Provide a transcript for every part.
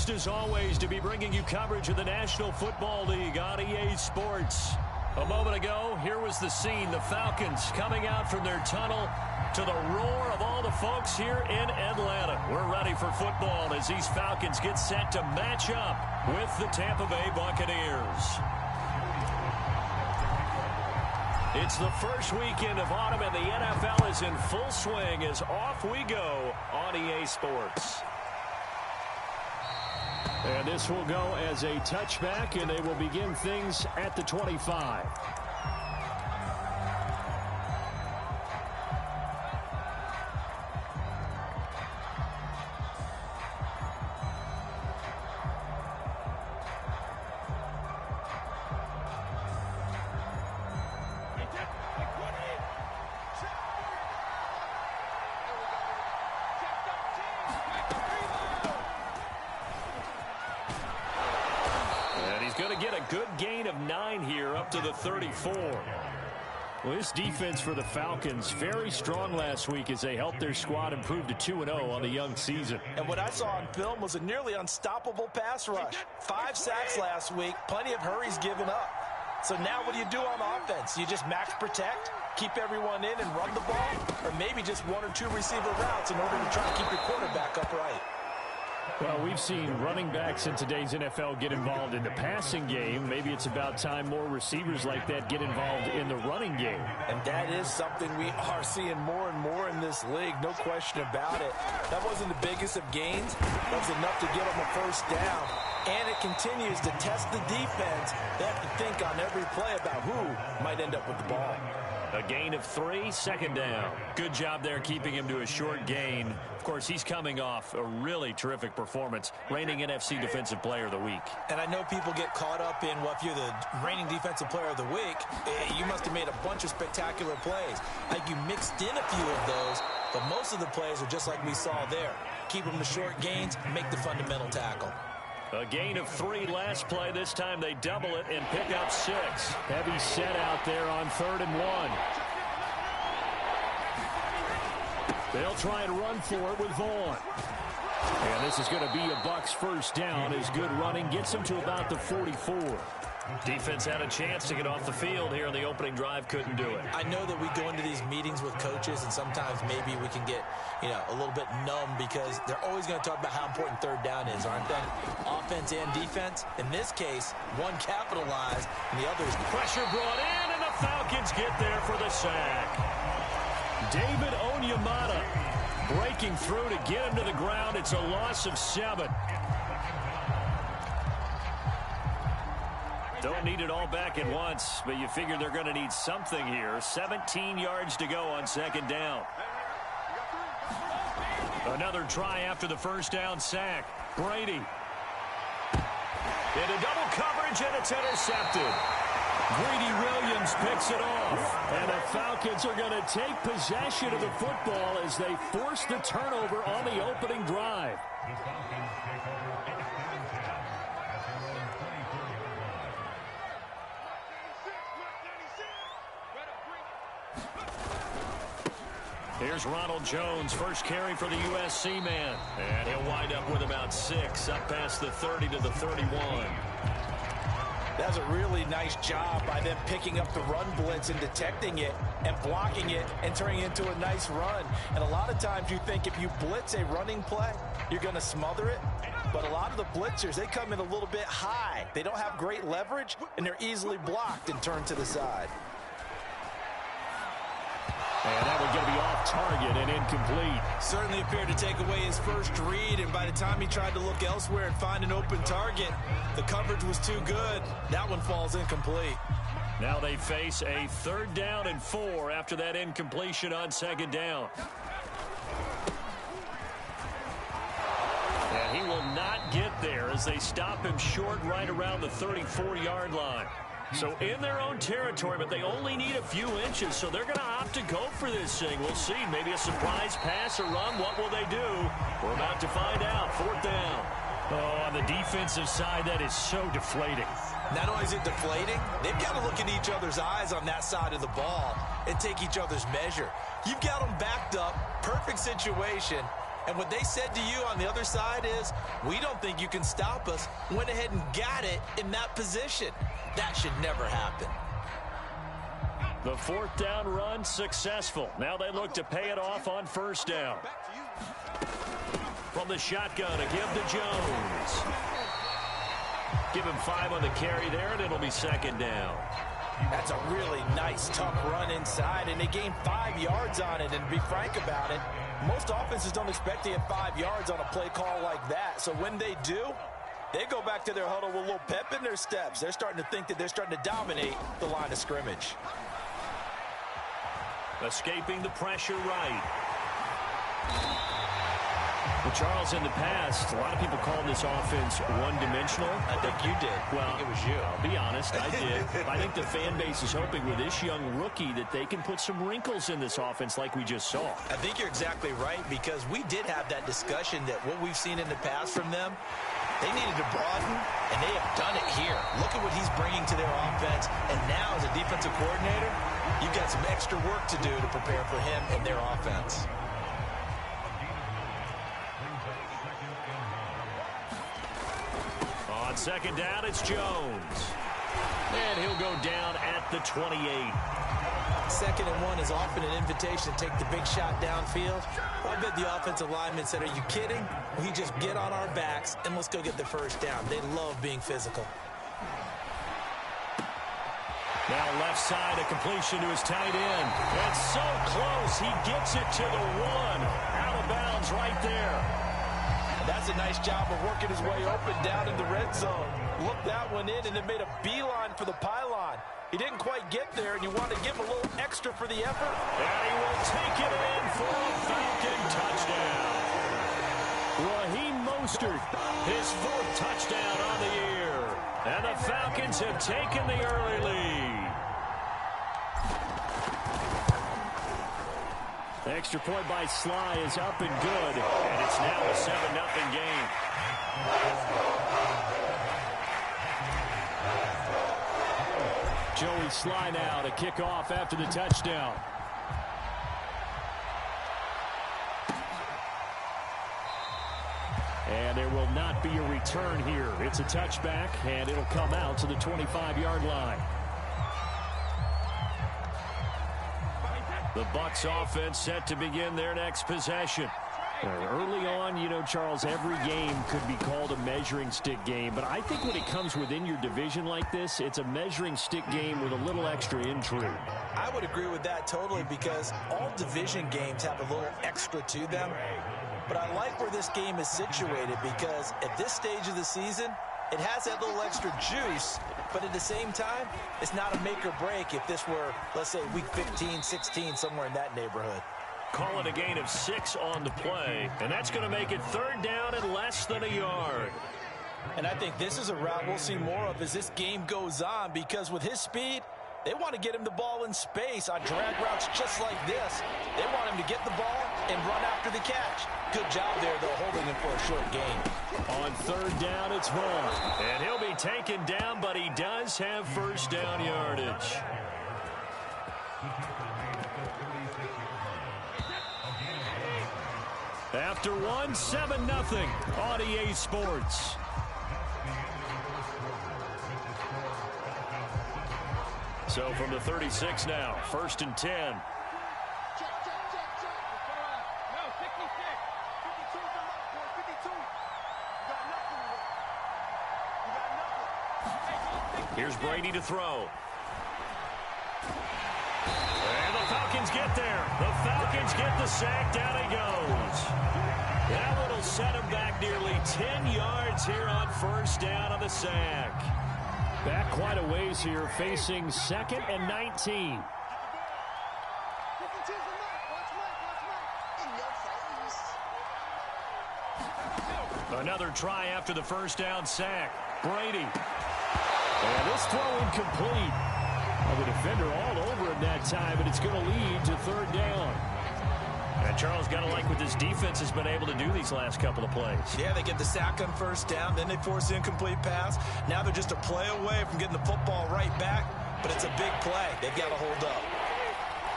Pleased as always to be bringing you coverage of the National Football League on EA Sports. A moment ago, here was the scene. The Falcons coming out from their tunnel to the roar of all the folks here in Atlanta. We're ready for football as these Falcons get set to match up with the Tampa Bay Buccaneers. It's the first weekend of autumn, and the NFL is in full swing as off we go on EA Sports. And this will go as a touchback, and they will begin things at the 25. Going to get a good gain of 9 here up to the 34. Well, this defense for the Falcons, very strong last week as they helped their squad improve to 2-0 on the young season. And what I saw on film was a nearly unstoppable pass rush. 5 sacks last week, plenty of hurries given up. So now what do you do on offense? You just max protect, keep everyone in and run the ball, or maybe just 1 or 2 receiver routes in order to try to keep your quarterback upright? Well, we've seen running backs in today's NFL get involved in the passing game. Maybe it's about time more receivers like that get involved in the running game. And that is something we are seeing more and more in this league, no question about it. That wasn't the biggest of gains. That was enough to get them a first down. And it continues to test the defense. They have to think on every play about who might end up with the ball. A gain of 3, second down. Good job there keeping him to a short gain. Of course, he's coming off a really terrific performance, reigning NFC Defensive Player of the Week. And I know people get caught up in, well, if you're the reigning Defensive Player of the Week, you must have made a bunch of spectacular plays. Like you mixed in a few of those, but most of the plays are just like we saw there. Keep them to short gains, make the fundamental tackle. A gain of 3 last play. This time they double it and pick up 6. Heavy set out there on 3rd and 1. They'll try and run for it with Vaughn. And this is going to be a Bucs first down as good running gets them to about the 44. Defense had a chance to get off the field here in the opening drive, couldn't do it. I know that we go into these meetings with coaches, and sometimes maybe we can get, a little bit numb because they're always going to talk about how important 3rd down is, aren't they? Offense and defense. In this case, one capitalized, and the other is pressure brought in, and the Falcons get there for the sack. David Onyemata breaking through to get him to the ground. It's a loss of 7. Don't need it all back at once, but you figure they're going to need something here. 17 yards to go on 2nd down. Another try after the first down sack. Brady. Into double coverage, and it's intercepted. Greedy Williams picks it off. And the Falcons are going to take possession of the football as they force the turnover on the opening drive. Here's Ronald Jones, first carry for the USC man. And he'll wind up with about 6, up past the 30 to the 31. That's a really nice job by them picking up the run blitz and detecting it and blocking it and turning it into a nice run. And a lot of times you think if you blitz a running play, you're going to smother it. But a lot of the blitzers, they come in a little bit high. They don't have great leverage, and they're easily blocked and turned to the side. And that one's going to be off target and incomplete. Certainly appeared to take away his first read, and by the time he tried to look elsewhere and find an open target, the coverage was too good. That one falls incomplete. Now they face a 3rd down and 4 after that incompletion on 2nd down. And he will not get there as they stop him short right around the 34-yard line. So in their own territory, but they only need a few inches, so they're going to opt to go for this thing. We'll see. Maybe a surprise pass or run. What will they do? We're about to find out. 4th down. Oh, on the defensive side, that is so deflating. Not only is it deflating, they've got to look in each other's eyes on that side of the ball and take each other's measure. You've got them backed up, perfect situation, And what they said to you on the other side is, we don't think you can stop us. Went ahead and got it in that position. That should never happen. The fourth down run successful. Now they look to pay it off on first down. From the shotgun, a give to Jones. Give him 5 on the carry there, and it'll be second down. That's a really nice, tough run inside, and they gained 5 yards on it. And to be frank about it, most offenses don't expect to get 5 yards on a play call like that. So when they do, they go back to their huddle with a little pep in their steps. They're starting to think that they're starting to dominate the line of scrimmage. Escaping the pressure right. Well, Charles, in the past, a lot of people called this offense one-dimensional. I think you did. Well, I think it was you. I'll be honest, I did. I think the fan base is hoping with this young rookie that they can put some wrinkles in this offense like we just saw. I think you're exactly right, because we did have that discussion that what we've seen in the past from them, they needed to broaden, and they have done it here. Look at what he's bringing to their offense, and now as a defensive coordinator, you've got some extra work to do to prepare for him and their offense. On second down, it's Jones. And he'll go down at the 28. 2nd and 1 is often an invitation to take the big shot downfield. I bet the offensive lineman said, are you kidding? We just get on our backs and let's go get the first down. They love being physical. Now left side, a completion to his tight end. It's so close. He gets it to the 1. Out of bounds right there. That's a nice job of working his way open down in the red zone. Looked that one in and then made a beeline for the pylon. He didn't quite get there, and you want to give him a little extra for the effort. And he will take it in for a Falcon touchdown. Raheem Mostert, his 4th touchdown on the year. And the Falcons have taken the early lead. The extra point by Sly is up and good, and it's now a 7-0 game. Joey Sly now to kick off after the touchdown. And there will not be a return here. It's a touchback, and it'll come out to the 25-yard line. The Bucs offense set to begin their next possession. Early on, you know, Charles, every game could be called a measuring stick game. But I think when it comes within your division like this, it's a measuring stick game with a little extra intrigue. I would agree with that totally, because all division games have a little extra to them. But I like where this game is situated, because at this stage of the season, it has that little extra juice, but at the same time, it's not a make or break if this were, let's say, week 15, 16, somewhere in that neighborhood. Call it a gain of 6 on the play, and that's going to make it 3rd down and less than a yard. And I think this is a route we'll see more of as this game goes on, because with his speed, they want to get him the ball in space on drag routes just like this. They want him to get the ball and run after the catch. Good job there, though, holding him for a short gain. On 3rd down, it's Vaughn. And he'll be taken down, but he does have first down yardage. After 1, 7-0 on EA Sports. So from the 36 now, 1st and 10. Here's Brady to throw. And the Falcons get there. The Falcons get the sack. Down he goes. That one will set him back nearly 10 yards here on first down on the sack. Back quite a ways here, facing 2nd and 19. Another try after the first down sack. Brady. And this throw incomplete. Well, the defender all over him that time, but it's going to lead to 3rd down. And Charles, got to like what this defense has been able to do these last couple of plays. Yeah, they get the sack on first down, then they force the incomplete pass. Now they're just a play away from getting the football right back, but it's a big play. They've got to hold up.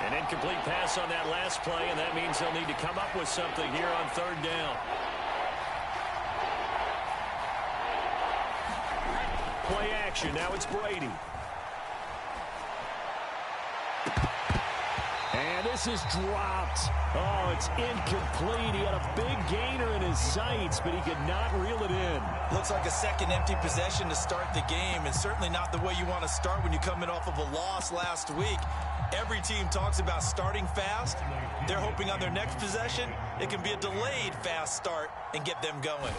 An incomplete pass on that last play, and that means they'll need to come up with something here on third down. Play action. Now it's Brady. And this is dropped. Oh, it's incomplete. He had a big gainer in his sights, but he could not reel it in. Looks like a second empty possession to start the game, and certainly not the way you want to start when you're coming off of a loss last week. Every team talks about starting fast. They're hoping on their next possession, it can be a delayed fast start and get them going.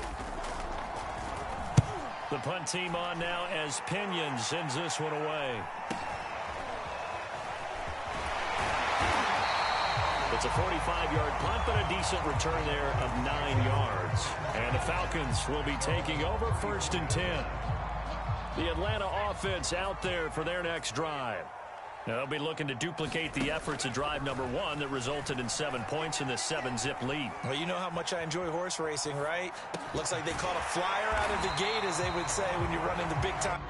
The punt team on now as Pinion sends this one away. It's a 45-yard punt, but a decent return there of 9 yards. And the Falcons will be taking over 1st and 10. The Atlanta offense out there for their next drive. Now, they'll be looking to duplicate the efforts of drive number 1 that resulted in 7 points in the 7-zip lead. Well, you know how much I enjoy horse racing, right? Looks like they caught a flyer out of the gate, as they would say, when you're running the big time.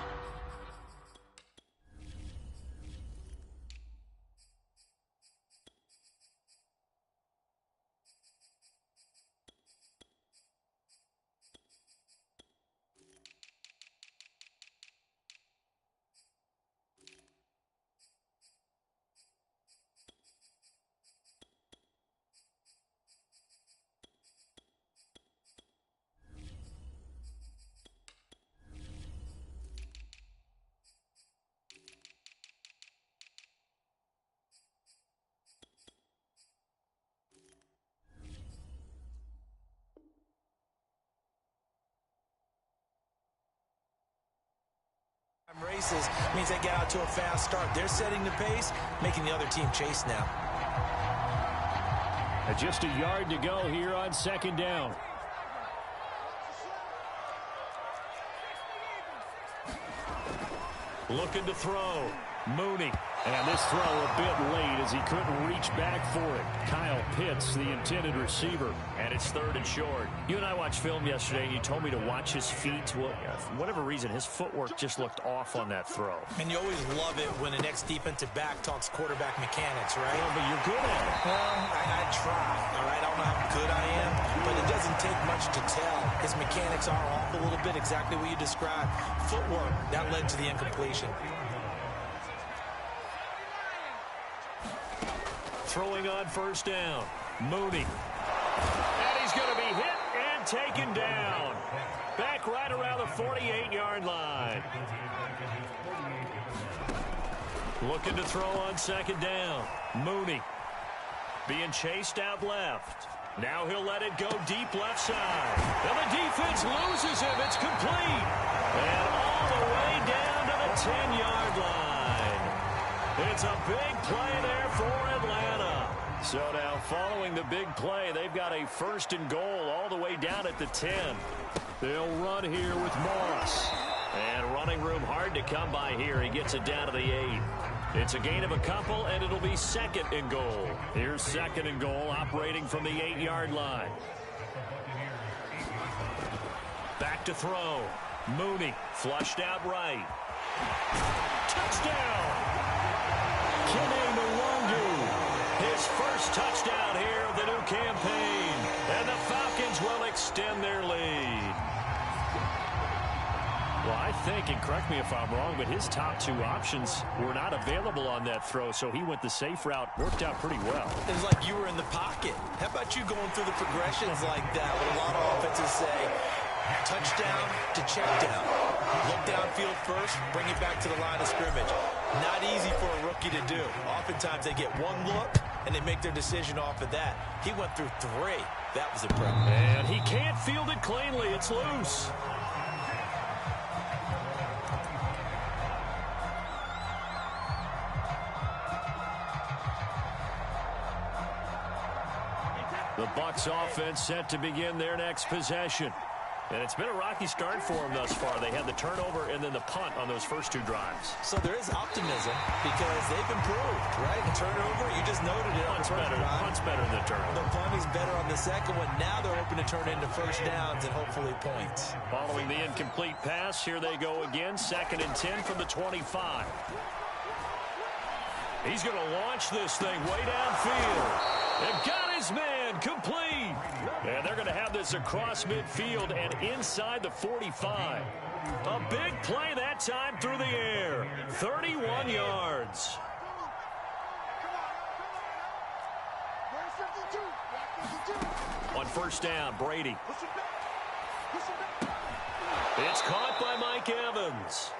Races means they get out to a fast start. They're setting the pace, making the other team chase now. And just a yard to go here on 2nd down. Looking to throw. Mooney. And this throw a bit late as he couldn't reach back for it. Kyle Pitts, the intended receiver. And it's 3rd and short. You and I watched film yesterday, and you told me to watch his feet. Well, for whatever reason, his footwork just looked off on that throw. And you always love it when an ex-defensive back talks quarterback mechanics, right? Well, but you're good at it. Well, I try, all right? I don't know how good I am, but it doesn't take much to tell. His mechanics are off a little bit, exactly what you described. Footwork, that led to the incompletion. Throwing on 1st down. Mooney. And he's going to be hit and taken down. Back right around the 48-yard line. Looking to throw on 2nd down. Mooney. Being chased out left. Now he'll let it go deep left side. And the defense loses him. It's complete. And all the way down to the 10-yard line. It's a big play there for Atlanta. So now following the big play, they've got a 1st and goal all the way down at the 10. They'll run here with Morris. And running room hard to come by here. He gets it down to the 8. It's a gain of a couple, and it'll be 2nd and goal. Here's 2nd and goal operating from the 8-yard line. Back to throw. Mooney flushed out right. Touchdown! Kene Nwangwu, his first touchdown here of the new campaign. And the Falcons will extend their lead. Well, I think, and correct me if I'm wrong, but his top 2 options were not available on that throw, so he went the safe route. Worked out pretty well. It was like you were in the pocket. How about you going through the progressions like that? What a lot of offenses say, touchdown to check down. Look downfield first, bring it back to the line of scrimmage. Not easy for a rookie to do. Oftentimes they get one look, and they make their decision off of that. He went through 3. That was impressive. And he can't field it cleanly. It's loose. The Bucs offense set to begin their next possession. And it's been a rocky start for them thus far. They had the turnover and then the punt on those first 2 drives. So there is optimism because they've improved, right? The turnover, you just noted it. Punt's better than the turnover. The punt is better on the second one. Now they're hoping to turn into first downs and hopefully points. Following the incomplete pass, here they go again. 2nd and 10 from the 25. He's going to launch this thing way downfield. They've got his man complete. And they're going to have this across midfield and inside the 45. A big play that time through the air. 31 yards. On first down, Brady. It's caught by Mike Evans.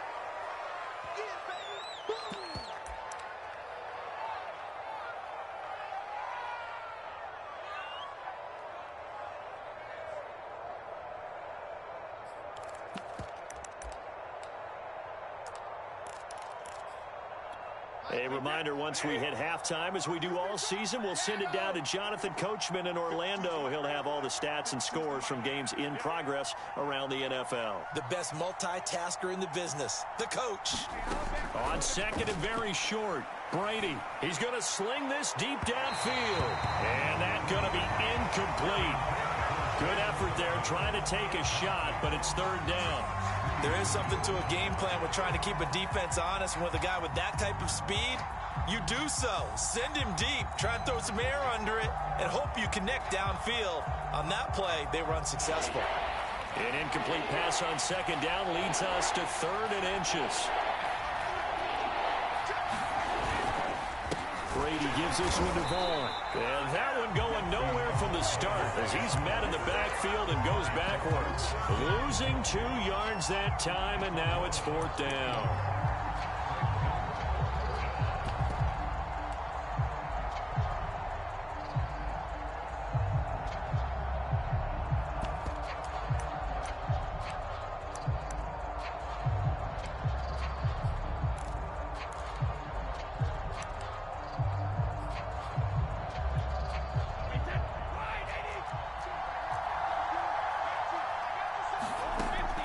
A reminder, once we hit halftime, as we do all season, we'll send it down to Jonathan Coachman in Orlando. He'll have all the stats and scores from games in progress around the NFL. The best multitasker in the business, the coach. On second and very short, Brady. He's going to sling this deep downfield. And that's going to be incomplete. Good effort there, trying to take a shot, but it's third down. There is something to a game plan with trying to keep a defense honest. And with a guy with that type of speed, you do so. Send him deep, try and throw some air under it, and hope you connect downfield. On that play, they were unsuccessful. An incomplete pass on second down leads us to third and inches. Brady gives this one to Vaughn. And that one going nowhere from the start as he's met in the backfield and goes backwards. Losing 2 yards that time, and now it's fourth down.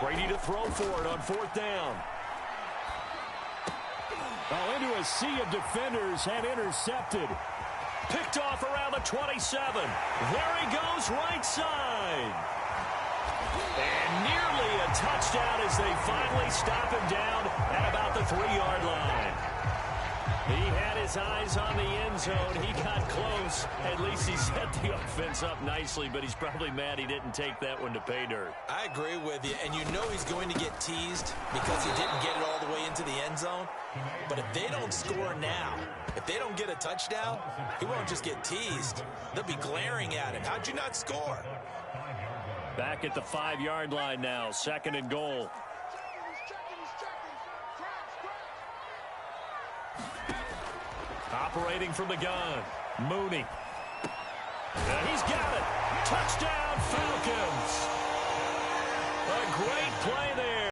Brady to throw for it on fourth down. Oh, into a sea of defenders and intercepted. Picked off around the 27. There he goes, right side. And nearly a touchdown as they finally stop him down at about the 3-yard line. He had his eyes on the end zone. He got close. At least he set the offense up nicely, but he's probably mad he didn't take that one to pay dirt. I agree with you, and you know he's going to get teased because he didn't get it all the way into the end zone. But if they don't score now, if they don't get a touchdown, he won't just get teased. They'll be glaring at him. How'd you not score? Back at the 5-yard line now, second and goal. Operating from the gun, Mooney. And he's got it. Touchdown, Falcons. A great play there.